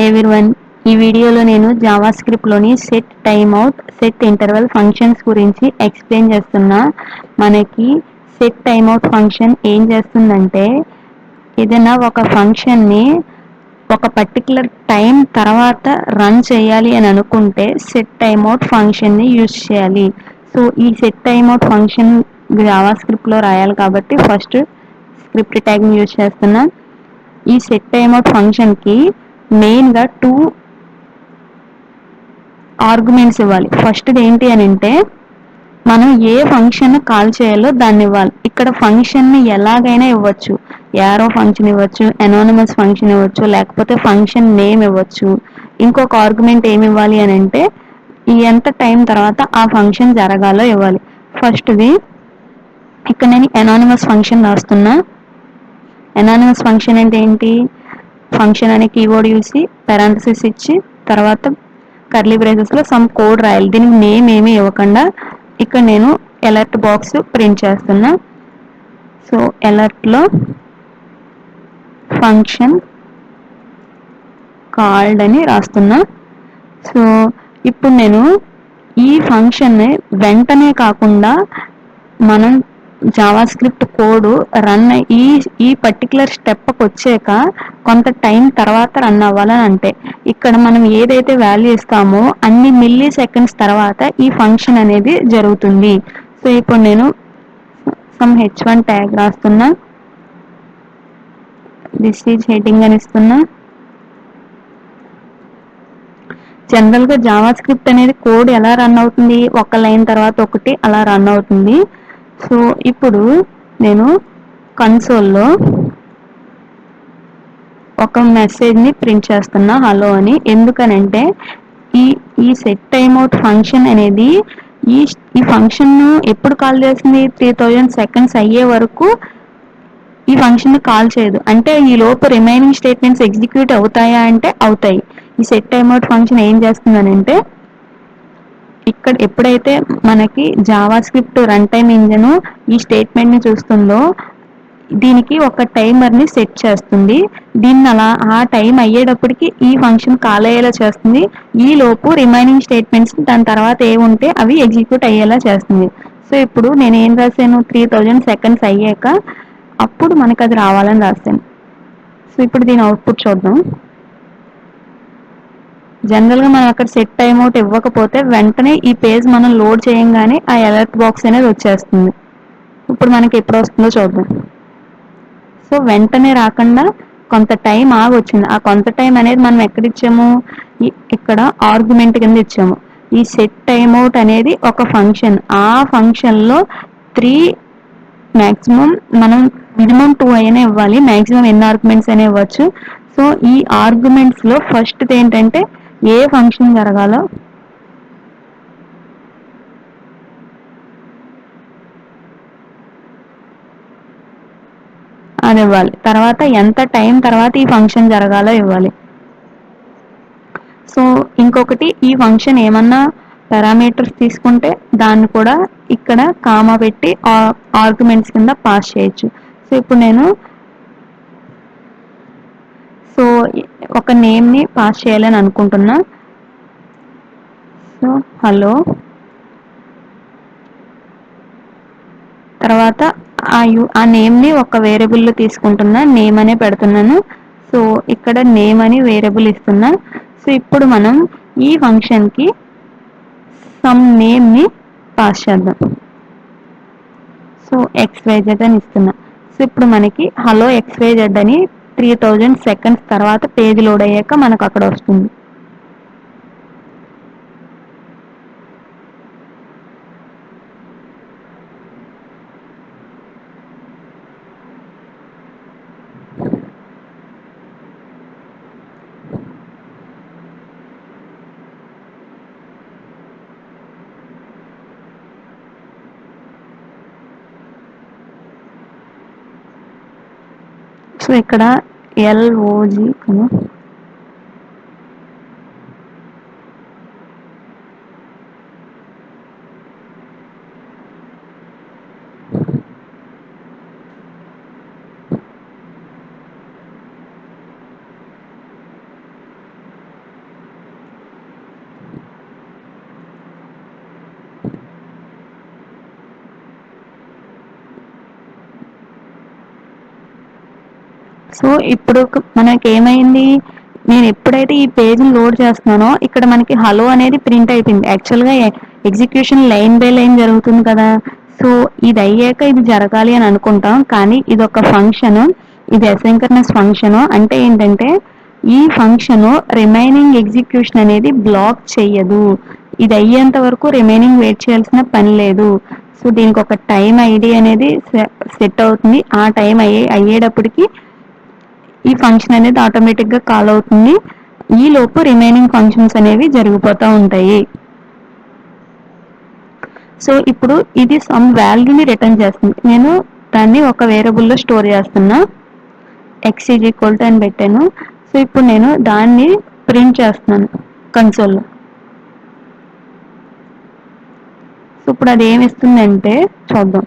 Everyone, ఈ వీడియోలో నేను జావా స్క్రిప్ట్లోని set timeout, set interval functions గురించి ఎక్స్ప్లెయిన్ చేస్తున్నా. మనకి సెట్ టైమ్అవుట్ ఫంక్షన్ ఏం చేస్తుందంటే, ఏదైనా ఒక ఫంక్షన్ని ఒక పర్టికులర్ టైం తర్వాత రన్ చేయాలి అని అనుకుంటే సెట్ టైమ్అవుట్ ఫంక్షన్ని యూజ్ చేయాలి. సో ఈ సెట్ టైమ్అవుట్ ఫంక్షన్ జావా స్క్రిప్ట్లో రాయాలి కాబట్టి ఫస్ట్ స్క్రిప్ట్ ట్యాగ్ని యూజ్ చేస్తున్నా. ఈ సెట్ టైమ్అవుట్ ఫంక్షన్కి మెయిన్గా 2 ఆర్గ్యుమెంట్స్ ఇవ్వాలి. ఫస్ట్ది ఏంటి అని అంటే, మనం ఏ ఫంక్షన్ కాల్ చేయాలో దాన్ని ఇవ్వాలి. ఇక్కడ ఫంక్షన్ని ఎలాగైనా ఇవ్వచ్చు. యారో ఫంక్షన్ ఇవ్వచ్చు, ఎనానిమస్ ఫంక్షన్ ఇవ్వచ్చు, లేకపోతే ఫంక్షన్ నేమ్ ఇవ్వచ్చు. ఇంకొక ఆర్గ్యుమెంట్ ఏమి ఇవ్వాలి అని అంటే, ఎంత టైం తర్వాత ఆ ఫంక్షన్ జరగాలో ఇవ్వాలి. ఫస్ట్ది ఇక్కడ నేను ఎనానిమస్ ఫంక్షన్ రాస్తున్నా. ఎనానిమస్ ఫంక్షన్ అంటే ఏంటి? ఫంక్షన్ అనే కీవర్డ్ చూసి పారాంథసిస్ ఇచ్చి తర్వాత కర్లీ బ్రేసెస్లో సమ్ కోడ్ రాయాలి. దీనికి నేమ్ ఏమీ ఇవ్వకుండా ఇక్కడ నేను అలర్ట్ బాక్స్ ప్రింట్ చేస్తున్నా. సో అలర్ట్లో ఫంక్షన్ కాల్డ్ అని రాస్తున్నా. సో ఇప్పుడు నేను ఈ ఫంక్షన్ని వెంటనే కాకుండా మనం జావా స్క్రిప్ట్ కోడ్ రన్ ఈ పర్టికులర్ స్టెప్కి వచ్చాక కొంత టైం తర్వాత రన్ అవ్వాలని అంటే, ఇక్కడ మనం ఏదైతే వాల్యూ ఇస్తామో అన్ని మిల్లీ సెకండ్స్ తర్వాత ఈ ఫంక్షన్ అనేది జరుగుతుంది. సో ఇప్పుడు నేను సమ్ h1 ట్యాగ్ రాస్తున్నా. దిస్ ఈజ్ హెడ్డింగ్ అని ఇస్తున్నా. జనరల్గా జావా స్క్రిప్ట్ అనేది కోడ్ ఎలా రన్ అవుతుంది? ఒక లైన్ తర్వాత ఒకటి అలా రన్ అవుతుంది. సో ఇప్పుడు నేను కన్సోల్లో ఒక మెసేజ్ని ప్రింట్ చేస్తున్నా, హలో అని. ఎందుకనంటే ఈ ఈ సెట్ టైమ్అవుట్ ఫంక్షన్ అనేది ఈ ఫంక్షన్ను ఎప్పుడు కాల్ చేస్తుంది? 3000 సెకండ్స్ అయ్యే వరకు ఈ ఫంక్షన్ని కాల్ చేయదు. అంటే ఈ లోపు రిమైనింగ్ స్టేట్మెంట్స్ ఎగ్జిక్యూట్ అవుతాయా అంటే అవుతాయి. ఈ సెట్ టైమ్అవుట్ ఫంక్షన్ ఏం చేస్తుందనంటే, ఇక్కడ ఎప్పుడైతే మనకి Java script run time engine ఈ స్టేట్మెంట్ని చూస్తుందో దీనికి ఒక టైమర్ని సెట్ చేస్తుంది. దీన్ని అలా ఆ టైం అయ్యేటప్పటికి ఈ ఫంక్షన్ కాల్ అయ్యేలా చేస్తుంది. ఈ లోపు రిమైనింగ్ స్టేట్మెంట్స్ దాని తర్వాత ఏముంటే అవి ఎగ్జిక్యూట్ అయ్యేలా చేస్తుంది. సో ఇప్పుడు నేను ఏం రాశాను? 3000 సెకండ్స్ అయ్యాక అప్పుడు మనకు అది రావాలని రాశాను. సో ఇప్పుడు దీని అవుట్పుట్ చూద్దాం. జనరల్గా మనం అక్కడ సెట్ టైమ్అవుట్ ఇవ్వకపోతే వెంటనే ఈ పేజ్ మనం లోడ్ చేయంగానే ఆ అలర్ట్ బాక్స్ అనేది వచ్చేస్తుంది. ఇప్పుడు మనకి ఎప్పుడు వస్తుందో చూద్దాం. సో వెంటనే రాకుండా కొంత టైం ఆగి వచ్చింది. ఆ కొంత టైం అనేది మనం ఎక్కడ ఇచ్చాము? ఇక్కడ ఆర్గ్యుమెంట్ కింద ఇచ్చాము. ఈ సెట్ టైమ్అవుట్ అనేది ఒక ఫంక్షన్. ఆ ఫంక్షన్లో 3 మ్యాక్సిమం మనం మినిమం 2 అయినా ఇవ్వాలి. మ్యాక్సిమం ఎన్ని ఆర్గ్యుమెంట్స్ అయినా ఇవ్వచ్చు. సో ఈ ఆర్గ్యుమెంట్స్లో ఫస్ట్ది ఏంటంటే ఏ ఫంక్షన్ జరగాలో అని ఇవ్వాలి. తర్వాత ఎంత టైం తర్వాత ఈ ఫంక్షన్ జరగాలో ఇవ్వాలి. సో ఇంకొకటి, ఈ ఫంక్షన్ ఏమన్నా పారామీటర్స్ తీసుకుంటే దాన్ని కూడా ఇక్కడ కామా పెట్టి ఆర్గ్యుమెంట్స్ కింద పాస్ చేయొచ్చు. సో ఇప్పుడు నేను ఒక నేమ్ని పాస్ చేయాలని అనుకుంటున్నా. సో హలో, తర్వాత ఆ నేమ్ని ఒక వేరియబుల్లో తీసుకుంటున్నా, నేమ్ అనే పెడుతున్నాను. సో ఇక్కడ నేమ్ అని వేరియబుల్ ఇస్తున్నా. సో ఇప్పుడు మనం ఈ ఫంక్షన్కి సమ్ నేమ్ని పాస్ చేద్దాం. సో XYZ అని ఇస్తున్నా. సో ఇప్పుడు మనకి హలో XYZ అని 3000 సెకండ్స్ తర్వాత పేజ్ లోడ్ అయ్యాక మనకు అక్కడ వస్తుంది. సో ఇక్కడ LOG సో ఇప్పుడు మనకేమైంది, నేను ఎప్పుడైతే ఈ పేజ్ని లోడ్ చేస్తున్నానో ఇక్కడ మనకి హలో అనేది ప్రింట్ అయిపోయింది. యాక్చువల్గా ఎగ్జిక్యూషన్ లైన్ బై లైన్ జరుగుతుంది కదా. సో ఇది అయ్యాక ఇది జరగాలి అని అనుకుంటాం, కానీ ఇది ఒక ఫంక్షన్, ఇది అసింక్రనస్ ఫంక్షన్. అంటే ఏంటంటే ఈ ఫంక్షన్ రిమైనింగ్ ఎగ్జిక్యూషన్ అనేది బ్లాక్ చెయ్యదు. ఇది అయ్యేంత వరకు రిమైనింగ్ వెయిట్ చేయాల్సిన పని లేదు. సో దీనికి ఒక టైం ఐడి అనేది సెట్ అవుతుంది. ఆ టైం అయ్యేటప్పటికి ఈ ఫంక్షన్ అనేది ఆటోమేటిక్గా కాల్ అవుతుంది. ఈ లోపు రిమైనింగ్ ఫంక్షన్స్ అనేవి జరిగిపోతూ ఉంటాయి. సో ఇప్పుడు ఇది సమ్ వాల్యూని రిటర్న్ చేస్తుంది. నేను దాన్ని ఒక వేరియబుల్లో స్టోర్ చేస్తున్నా, ఎక్స్ ఈజ్ ఈక్వల్ టు అని పెట్టాను. సో ఇప్పుడు నేను దాన్ని ప్రింట్ చేస్తున్నాను కన్సోల్లో. సో ఇప్పుడు అది ఏమి ఇస్తుందంటే చూద్దాం.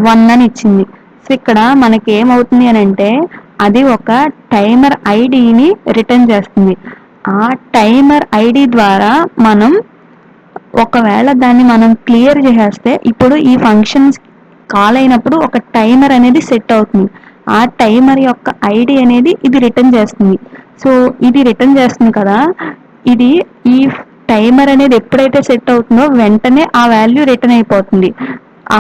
1 అని ఇచ్చింది. సో ఇక్కడ మనకి ఏమవుతుంది అని అంటే అది ఒక టైమర్ ఐడిని రిటర్న్ చేస్తుంది. ఆ టైమర్ ఐడి ద్వారా మనం ఒకవేళ దాన్ని మనం క్లియర్ చేసేస్తే ఇప్పుడు ఈ ఫంక్షన్స్ కాల్ అయినప్పుడు ఒక టైమర్ అనేది సెట్ అవుతుంది. ఆ టైమర్ యొక్క ఐడి అనేది ఇది రిటర్న్ చేస్తుంది. సో ఇది రిటర్న్ చేస్తుంది కదా, ఇది ఈ టైమర్ అనేది ఎప్పుడైతే సెట్ అవుతుందో వెంటనే ఆ వాల్యూ రిటర్న్ అయిపోతుంది.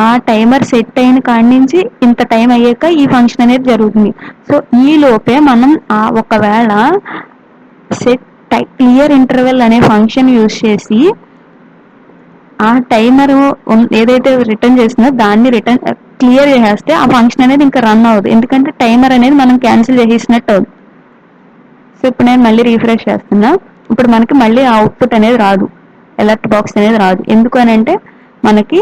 ఆ టైమర్ సెట్ అయిన కాడి నుంచి ఇంత టైం అయ్యాక ఈ ఫంక్షన్ అనేది జరుగుతుంది. సో ఈ లోపే మనం ఒకవేళ సెట్ క్లియర్ ఇంటర్వెల్ అనే ఫంక్షన్ యూజ్ చేసి ఆ టైమర్ ఏదైతే రిటర్న్ చేసిందో దాన్ని రిటర్న్ క్లియర్ చేసేస్తే ఆ ఫంక్షన్ అనేది ఇంకా రన్ అవ్వదు, ఎందుకంటే టైమర్ అనేది మనం క్యాన్సిల్ చేసేసినట్టు అవుతుంది. సో ఇప్పుడు నేను మళ్ళీ రీఫ్రెష్ చేస్తున్నా. ఇప్పుడు మనకి మళ్ళీ అవుట్పుట్ అనేది రాదు, అలర్ట్ బాక్స్ అనేది రాదు. ఎందుకు అని అంటే మనకి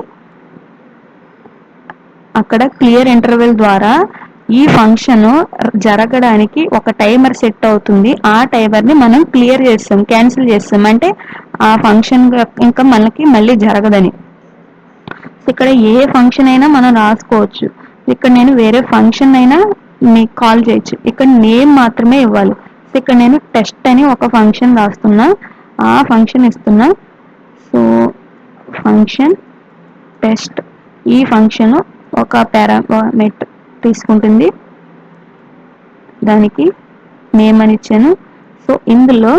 అక్కడ క్లియర్ ఇంటర్వెల్ ద్వారా ఈ ఫంక్షన్ జరగడానికి ఒక టైమర్ సెట్ అవుతుంది. ఆ టైమర్ని మనం క్లియర్ చేస్తాం, క్యాన్సిల్ చేస్తాం, అంటే ఆ ఫంక్షన్ ఇంకా మనకి మళ్ళీ జరగదని. ఇక్కడ ఏ ఫంక్షన్ అయినా మనం రాసుకోవచ్చు. ఇక్కడ నేను వేరే ఫంక్షన్ అయినా మీకు కాల్ చేయొచ్చు. ఇక్కడ నేమ్ మాత్రమే ఇవ్వాలి. సో ఇక్కడ నేను టెస్ట్ అని ఒక ఫంక్షన్ రాస్తున్నా, ఆ ఫంక్షన్ ఇస్తున్నా. సో ఫంక్షన్ టెస్ట్, ఈ ఫంక్షన్ ఒక పారామీటర్ తీసుకుంటుంది, దానికి నేమ్ అని ఇచ్చాను. సో ఇందులో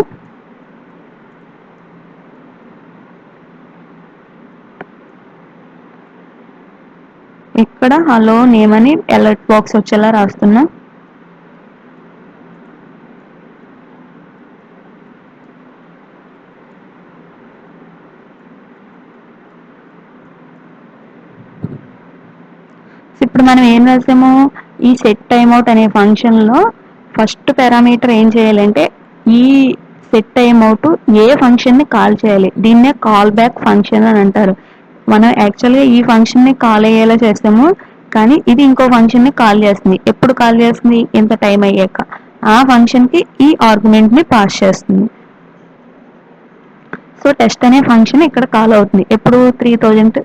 ఇక్కడ హలో నేమ్ అని అలర్ట్ బాక్స్ వచ్చేలా రాస్తున్నా. ఇప్పుడు మనం ఏం రాసాము, ఈ సెట్ టైమ్అవుట్ అనే ఫంక్షన్లో ఫస్ట్ పారామీటర్ ఏం చేయాలంటే ఈ సెట్ టైమ్అవుట్ ఏ ఫంక్షన్ని కాల్ చేయాలి, దీన్నే కాల్ బ్యాక్ ఫంక్షన్ అని అంటారు. మనం యాక్చువల్గా ఈ ఫంక్షన్ని కాల్ అయ్యేలా చేస్తాము, కానీ ఇది ఇంకో ఫంక్షన్ని కాల్ చేస్తుంది. ఎప్పుడు కాల్ చేస్తుంది, ఇంత టైం అయ్యాక. ఆ ఫంక్షన్కి ఈ ఆర్గ్యుమెంట్ని పాస్ చేస్తుంది. సో టెస్ట్ అనే ఫంక్షన్ ఇక్కడ కాల్ అవుతుంది ఎప్పుడు 3000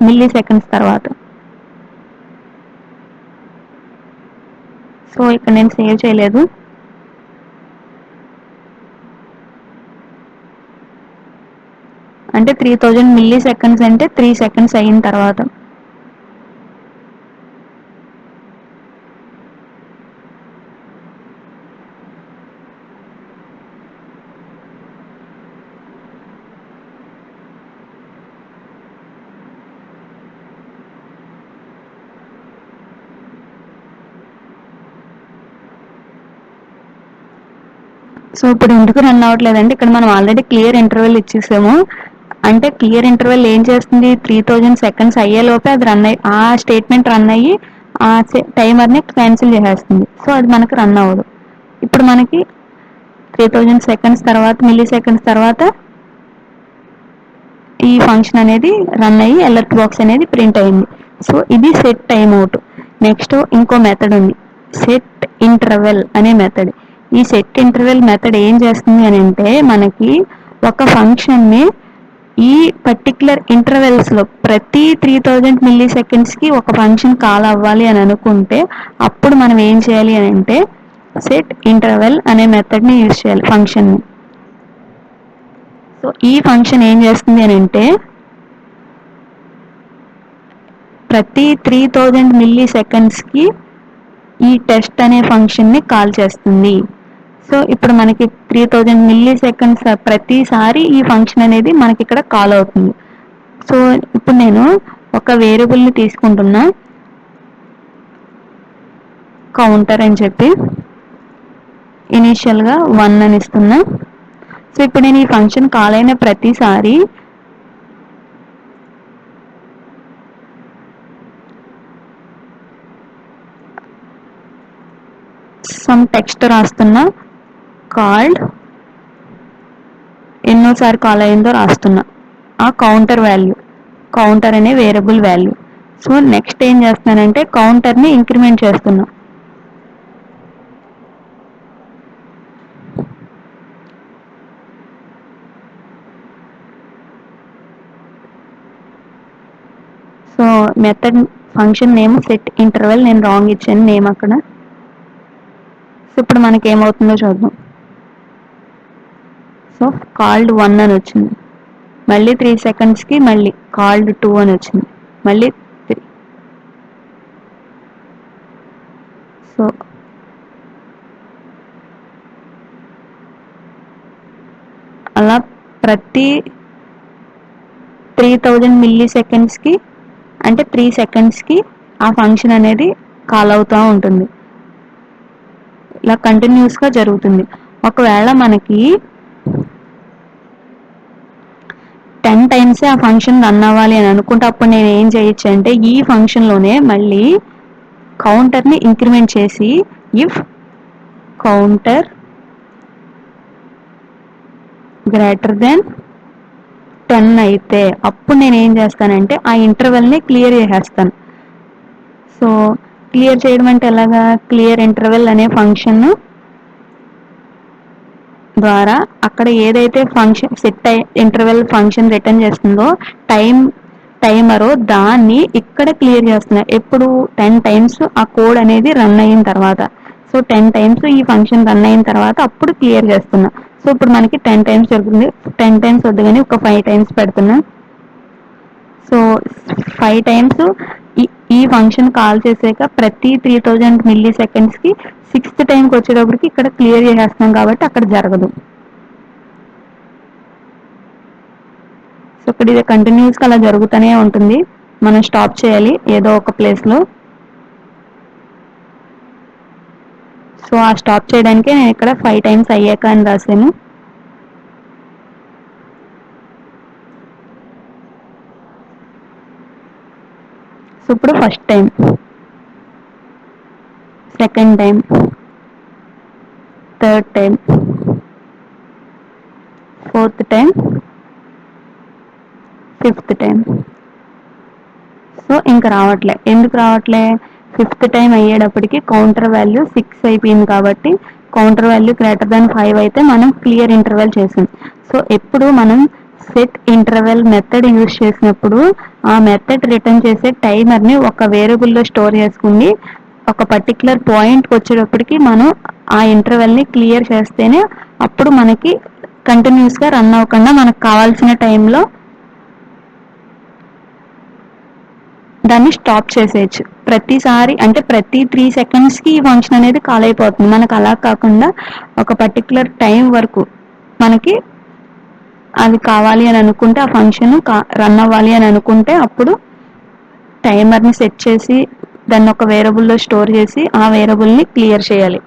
మిల్లీ సెకండ్స్ తర్వాత. సో ఇక్కడ నేను సేవ్ చేయలేదు. అంటే 3000 మిల్లీ సెకండ్స్ అంటే 3 సెకండ్స్ అయిన తర్వాత. సో ఇప్పుడు ఎందుకు రన్ అవ్వట్లేదంటే ఇక్కడ మనం ఆల్రెడీ క్లియర్ ఇంటర్వెల్ ఇచ్చేసాము. అంటే క్లియర్ ఇంటర్వెల్ ఏం చేస్తుంది, 3000 సెకండ్స్ అయ్యేలోపే అది రన్ అయ్యి ఆ స్టేట్మెంట్ రన్ అయ్యి ఆ టైమర్ని క్యాన్సిల్ చేసేస్తుంది. సో అది మనకి రన్ అవ్వదు. ఇప్పుడు మనకి 3000 సెకండ్స్ తర్వాత, మిల్లీ సెకండ్స్ తర్వాత ఈ ఫంక్షన్ అనేది రన్ అయ్యి అలర్ట్ బాక్స్ అనేది ప్రింట్ అయింది. సో ఇది సెట్ టైమ్ అవుట్. నెక్స్ట్ ఇంకో మెథడ్ ఉంది, సెట్ ఇంటర్వెల్ అనే మెథడ్. ఈ సెట్ ఇంటర్వెల్ మెథడ్ ఏం చేస్తుంది అని అంటే మనకి ఒక ఫంక్షన్ని ఈ పర్టికులర్ ఇంటర్వెల్స్లో ప్రతి 3000 మిల్లీ సెకండ్స్కి ఒక ఫంక్షన్ కాల్ అవ్వాలి అని అనుకుంటే అప్పుడు మనం ఏం చేయాలి అని అంటే సెట్ ఇంటర్వెల్ అనే మెథడ్ని యూజ్ చేయాలి ఫంక్షన్ని. సో ఈ ఫంక్షన్ ఏం చేస్తుంది అని అంటే ప్రతి 3000 మిల్లీ సెకండ్స్కి ఈ టెస్ట్ అనే ఫంక్షన్ని కాల్ చేస్తుంది. సో ఇప్పుడు మనకి 3000 మిల్లీ సెకండ్స్ ప్రతిసారి ఈ ఫంక్షన్ అనేది మనకి ఇక్కడ కాల్ అవుతుంది. సో ఇప్పుడు నేను ఒక వేరియబుల్ని తీసుకుంటున్నా, కౌంటర్ అని చెప్పి ఇనీషియల్గా 1 అని ఇస్తున్నా. సో ఇప్పుడు నేను ఈ ఫంక్షన్ కాల్ అయిన ప్రతిసారి సమ్ టెక్స్ట్ రాస్తున్నా, కాల్డ్ ఎన్నోసారి కాల్ అయిందో రాస్తున్నా, ఆ కౌంటర్ వాల్యూ, కౌంటర్ అనే వేరియబుల్ వాల్యూ. సో నెక్స్ట్ ఏం చేస్తున్నానంటే కౌంటర్ని ఇంక్రిమెంట్ చేస్తున్నా. So method function name set interval, నేను రాంగ్ ఇచ్చాను నేమ్ అక్కడ. సో ఇప్పుడు మనకి ఏమవుతుందో చూద్దాం. సో కాల్డ్ 1 అని వచ్చింది, మళ్ళీ 3 సెకండ్స్కి మళ్ళీ కాల్డ్ 2 అని వచ్చింది, మళ్ళీ 3. సో అలా ప్రతి 3000 మిల్లీ సెకండ్స్కి అంటే 3 సెకండ్స్కి ఆ ఫంక్షన్ అనేది కాల్ అవుతూ ఉంటుంది. ఇలా కంటిన్యూస్గా జరుగుతుంది. ఒకవేళ మనకి 10 టైమ్స్ ఆ ఫంక్షన్ రన్ అవ్వాలి అని అనుకుంటే అప్పుడు నేను ఏం చేయొచ్చు అంటే ఈ ఫంక్షన్లోనే మళ్ళీ కౌంటర్ని ఇంక్రిమెంట్ చేసి ఇఫ్ కౌంటర్ గ్రేటర్ దెన్ 10 అయితే అప్పుడు నేను ఏం చేస్తానంటే ఆ ఇంటర్వెల్ని క్లియర్ చేసేస్తాను. సో క్లియర్ చేయడం అంటే ఎలాగా, క్లియర్ ఇంటర్వెల్ అనే ఫంక్షన్ ద్వారా అక్కడ ఏదైతే function set interval function return చేస్తుందో టైమరో దాన్ని ఇక్కడ క్లియర్ చేస్తున్నారు. ఎప్పుడు 10 టైమ్స్ ఆ కోడ్ అనేది రన్ అయిన తర్వాత. సో 10 టైమ్స్ ఈ ఫంక్షన్ రన్ అయిన తర్వాత అప్పుడు క్లియర్ చేస్తున్నా. సో ఇప్పుడు మనకి 10 టైమ్స్ జరుగుతుంది. 10 టైమ్స్ వద్దు కానీ ఒక 5 టైమ్స్ పెడుతున్నా. సో 5 టైమ్స్ ఈ ఫంక్షన్ కాల్ చేసాక ప్రతి 3000 మిల్లీ సెకండ్స్కి 6th టైంకి వచ్చేటప్పటికి ఇక్కడ క్లియర్ చేసేస్తున్నాం కాబట్టి అక్కడ జరగదు. సో ఇక్కడ ఇది కంటిన్యూస్గా అలా జరుగుతూనే ఉంటుంది. మనం స్టాప్ చేయాలి ఏదో ఒక ప్లేస్లో. సో ఆ స్టాప్ చేయడానికే నేను ఇక్కడ 5 టైమ్స్ అయ్యాక అని రాశాను. సో ఇప్పుడు first time, second time, third time, fourth time, fifth time. So ఇంకా రావట్లే. ఎందుకు రావట్లే, 5th టైం అయ్యేటప్పటికి కౌంటర్ వాల్యూ 6 అయిపోయింది కాబట్టి కౌంటర్ వాల్యూ గ్రేటర్ దాన్ 5 అయితే మనం క్లియర్ ఇంటర్వెల్ చేసాం. సో ఎప్పుడు మనం సెట్ ఇంటర్వెల్ మెథడ్ యూజ్ చేసినప్పుడు ఆ మెథడ్ రిటర్న్ చేసే టైమర్ని ఒక వేరియబుల్లో స్టోర్ చేసుకుని ఒక పర్టికులర్ పాయింట్కి వచ్చేటప్పటికి మనం ఆ ఇంటర్వెల్ని క్లియర్ చేస్తేనే అప్పుడు మనకి కంటిన్యూస్గా రన్ అవ్వకుండా మనకు కావాల్సిన టైంలో దాన్ని స్టాప్ చేసేయచ్చు. ప్రతిసారి అంటే ప్రతి 3 సెకండ్స్కి ఈ ఫంక్షన్ అనేది కాల్ అయిపోతుంది. మనకు అలా కాకుండా ఒక పర్టికులర్ టైం వరకు మనకి అది కావాలి అని అనుకుంటే ఆ ఫంక్షన్ రన్ అవ్వాలి అని అనుకుంటే అప్పుడు టైమర్ని సెట్ చేసి దాన్ని ఒక వేరియబుల్లో స్టోర్ చేసి ఆ వేరియబుల్ని క్లియర్ చేయాలి.